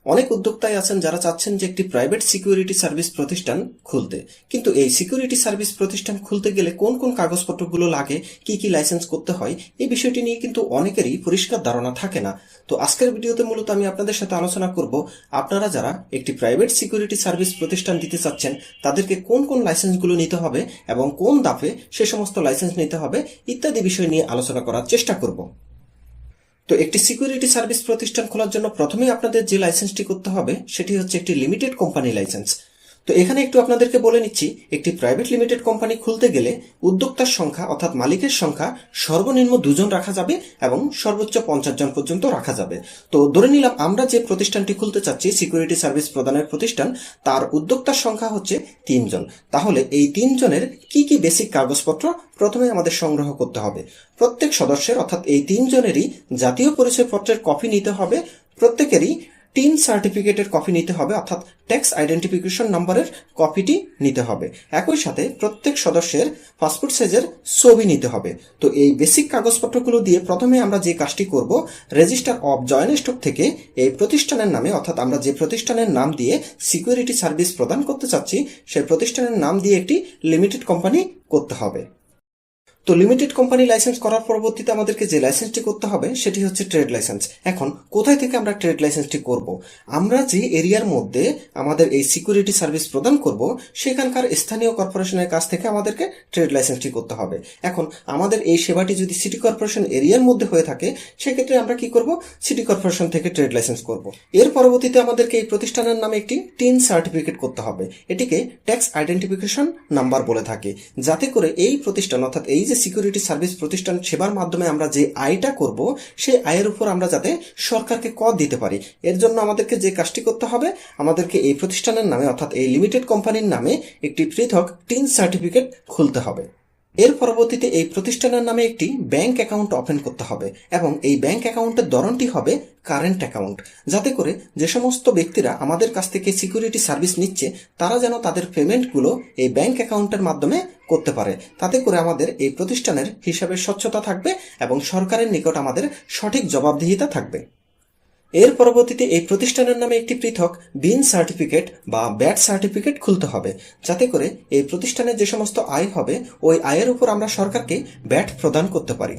অনেক উদ্যোক্তাই আছেন যারা চাচ্ছেন যে একটি প্রাইভেট সিকিউরিটি সার্ভিস প্রতিষ্ঠান খুলতে, কিন্তু এই সিকিউরিটি সার্ভিস প্রতিষ্ঠান খুলতে গেলে কোন কোন কাগজপত্রগুলো লাগে, কি কি লাইসেন্স করতে হয়, এই বিষয়টি নিয়ে কিন্তু অনেকেরই পরিষ্কার ধারণা থাকে না। তো আজকের ভিডিওতে মূলত আমি আপনাদের সাথে আলোচনা করব আপনারা যারা একটি প্রাইভেট সিকিউরিটি সার্ভিস প্রতিষ্ঠান দিতে চাচ্ছেন তাদেরকে কোন কোন লাইসেন্সগুলো নিতে হবে এবং কোন ধাপে সে সমস্ত লাইসেন্স নিতে হবে ইত্যাদি বিষয় নিয়ে আলোচনা করার চেষ্টা করব। তো একটি সিকিউরিটি সার্ভিস প্রতিষ্ঠান খোলার জন্য প্রথমেই আপনাদের যে লাইসেন্সটি করতে হবে সেটি হচ্ছে একটি লিমিটেড কোম্পানি লাইসেন্স। তো এখানে একটু আপনাদেরকে বলে নিচ্ছি, একটি প্রাইভেট লিমিটেড কোম্পানি খুলতে গেলে উদ্যোক্তার সংখ্যা অর্থাৎ মালিকের সংখ্যা সর্বনিম্ন 2 জন রাখা যাবে এবং সর্বোচ্চ 50 জন পর্যন্ত রাখা যাবে। তো ধরে নিলাম আমরা যে প্রতিষ্ঠানটি খুলতে চাচ্ছি সিকিউরিটি সার্ভিস প্রদানের প্রতিষ্ঠান, তার উদ্যোক্তার সংখ্যা হচ্ছে 3 জন। তাহলে এই 3 জনের কি কি বেসিক কাগজপত্র প্রথমে আমাদের সংগ্রহ করতে হবে? প্রত্যেক সদস্যের অর্থাৎ এই 3 জনেরই জাতীয় পরিচয়পত্রের কপি নিতে হবে, প্রত্যেকেরই টিন সার্টিফিকেটের কপি নিতে হবে অর্থাৎ ট্যাক্স আইডেন্টিফিকেশন নাম্বারের কপিটি নিতে হবে। একই সাথে প্রত্যেক সদস্যের পাসপোর্ট সাইজের ছবি নিতে হবে। তো এই বেসিক কাগজপত্রগুলো দিয়ে প্রথমে আমরা যে কাজটি করব, রেজিস্টার অফ জয়েন্ট স্টক থেকে এই প্রতিষ্ঠানের নামে অর্থাৎ আমরা যে প্রতিষ্ঠানের নাম দিয়ে সিকিউরিটি সার্ভিস প্রদান করতে চাচ্ছি সেই প্রতিষ্ঠানের নাম দিয়ে একটি লিমিটেড কোম্পানি করতে হবে। তো লিমিটেড কোম্পানি লাইসেন্স করার পরবর্তীতে আমাদেরকে যে লাইসেন্সটি করতে হবে সেটি হচ্ছে ট্রেড লাইসেন্স। এখন কোথায় থেকে আমরা ট্রেড লাইসেন্সটি করব? আমরা যে এরিয়ার মধ্যে আমাদের এই সিকিউরিটি সার্ভিস প্রদান করব সেখানকার স্থানীয় কর্পোরেশনের কাছ থেকে আমাদেরকে ট্রেড লাইসেন্সটি করতে হবে। এখন আমাদের এই সেবাটি যদি সিটি কর্পোরেশন এরিয়ার মধ্যে হয়ে থাকে সেক্ষেত্রে আমরা কি করব? সিটি কর্পোরেশন থেকে ট্রেড লাইসেন্স করব। এর পরবর্তীতে আমাদেরকে এই প্রতিষ্ঠানের নামে একটি টিন সার্টিফিকেট করতে হবে। এটিকে ট্যাক্স আইডেন্টিফিকেশন নাম্বার বলে থাকে, যাতে করে এই প্রতিষ্ঠান অর্থাৎ এই সিকিউরিটি সার্ভিস প্রতিষ্ঠান সেবার মাধ্যমে আমরা যে আয়টা করব সেই আয়ের উপর আমরা যাতে সরকারকে কর দিতে পারি, এর জন্য আমাদেরকে যে কাজটি করতে হবে, আমাদেরকে এই প্রতিষ্ঠানের নামে অর্থাৎ এই লিমিটেড কোম্পানির নামে একটি পৃথক টিন সার্টিফিকেট খুলতে হবে। এর পরবর্তীতে এই প্রতিষ্ঠানের নামে একটি ব্যাংক অ্যাকাউন্ট ওপেন করতে হবে এবং এই ব্যাংক অ্যাকাউন্টের ধরনটি হবে কারেন্ট অ্যাকাউন্ট, যাতে করে যে সমস্ত ব্যক্তিরা আমাদের কাছ থেকে সিকিউরিটি সার্ভিস নিচ্ছে তারা যেন তাদের পেমেন্টগুলো এই ব্যাংক অ্যাকাউন্টের মাধ্যমে করতে পারে। তাতে করে আমাদের এই প্রতিষ্ঠানের হিসাবের স্বচ্ছতা থাকবে এবং সরকারের নিকট আমাদের সঠিক জবাবদিহিতা থাকবে। এর পরবর্তীতে এই প্রতিষ্ঠানের নামে একটি পৃথক বিন সার্টিফিকেট বা ব্যাট সার্টিফিকেট খুলতে হবে, যাতে করে এই প্রতিষ্ঠানের যে সমস্ত আয় হবে ওই আয়ের উপর আমরা সরকারকে ব্যাট প্রদান করতে পারি।